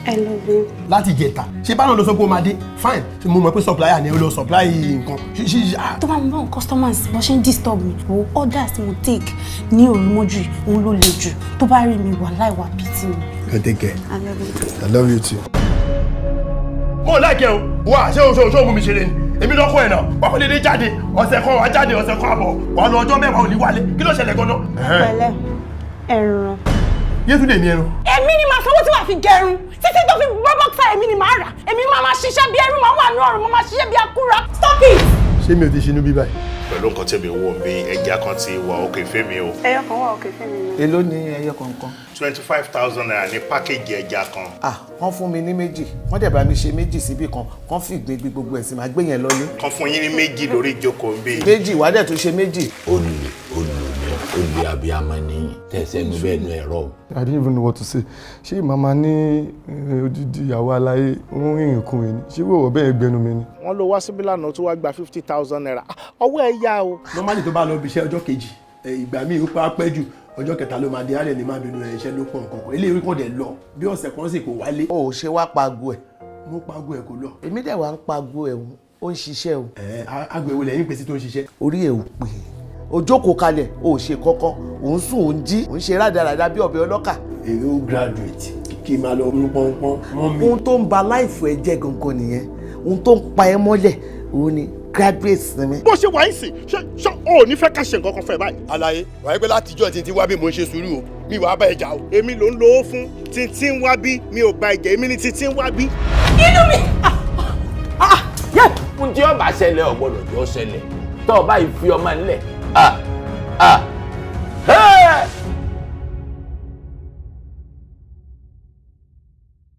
I love you. Láti jẹta ṣé báwọn lọ sọ pé o máa dé fine ṣe mo mọ̀ pé supplier ni o lọ supply nǹkan ṣíṣe. tó bá ń bá àwọn customers bó ṣe ń disturb mi wo orders mo take ní òrùmọ́jú òun ló le jù tó bá rí mi wà láìwà pìtì mi. You take care. I love you. I love you too. Mo láìkẹ́ o wá ṣé o mú mi ṣeré ni èmi lọ́kọ̀ ẹ̀ náà wà kó dédé jáde ọ̀sẹ̀ kan wà jáde ọ̀sẹ̀ kan àbọ̀ wà lọ ọjọ́ mẹ́wàá ò ní wálé kí ló ṣẹlẹ̀ gan-an. pẹ̀lẹ́ ẹran. Yétúndé ni ẹran. èmi ni màá sanwó tí wàá fi gẹrun títí tó fi bọ́ bọ́ksà èmi ni màá rà èmi máa ṣiṣẹ́ bí ẹrú máa wà ní ọ̀run mo máa ṣiṣẹ́ bí akúra. Stop it. Ṣé mi ò ti ṣinú bí báyìí? Pẹ̀lú nǹkan tí mi wò mí ẹja kan ti wà òkè fẹ́mi o. ẹyọ kan wà òkè fún mi. Èló ni ẹyọ kọ̀ọ̀kan? 25,000 naira ní pákéjì ẹja kan. Wọ́n fún mi ní méjì wọ́n dẹ̀ bá mi ṣe méjì síbì kan kán fi gbégbé gbogbo ẹ̀sìn máa gbé yẹn lọlé. Kan fún yín ní méjì lórí ìjókòó ń bí. méjì wá dẹ̀ tún ṣe méjì. olè abiyamọ ni tẹ̀sẹ̀ mi bẹ́ẹ̀ nu ẹ̀rọ. I didn't even know what to say. Ṣé màmá ní odidi ìyàwó aláyé ń rìn ìkún ẹni? Ṣé wọ́n bẹ́ẹ̀ gbẹnu mi ni? Wọ́n lọ wá síbí lánàá tó wá gba 50,000 naira. Ọwọ́ ẹ yá o. Normally tó bá lọ bí iṣẹ́ ọjọ́ kejì ìgbà míì ó pa pẹ́ jù ọjọ́ kẹta ló máa di àárẹ̀ ní máa bínú ẹ̀ iṣẹ́ ló pọ̀ nǹkan kan eléyìí kò dẹ̀ lọ bí ọ̀sẹ̀ kan sì kò wálé. O ò ṣe wá pago ẹ̀. Mo pago ẹ̀ kò lọ. Èmi dẹ̀ wá ń pago ẹ̀ ó ń ṣiṣẹ́ o. Agbèwò lẹ́yìn pèsè tó ń ṣiṣẹ́. Orí ẹ̀ ò pè é. O jókòó kalẹ̀ o ò ṣe kọ́kọ́ òun sùn òun jí òun ṣe rádaràda bí ọ̀bẹ ọlọ́kà. Èrè ó graduate kí n máa lọ mú pọ́npọ́n mọ́ mi. Ohun tó ń ba láìfù ẹ jẹ́ gangan nìyẹn ohun tó ń pa ẹ mọ́lẹ̀ òun ni graduate sinmi. Bó ṣe wà ń sìn ṣé o ò ní fẹ́ ká ṣe nǹkan kan fẹ́ báyìí. Àlàyé wàá pẹ́ látijọ́ tí n ti wá bí mo ṣe sùúrù o mi wàá bá ẹ jà o. Èmi ló ń lo owó fún títí ń wá bí mi ò gba ẹ̀jẹ̀ èmi ni títí ń wá bí. inú mi. fún tí ọba ṣẹlẹ̀ ọ̀gbọ́dọ̀ jọ ṣẹlẹ̀ tó o bá yìí fi ọmọ nílẹ̀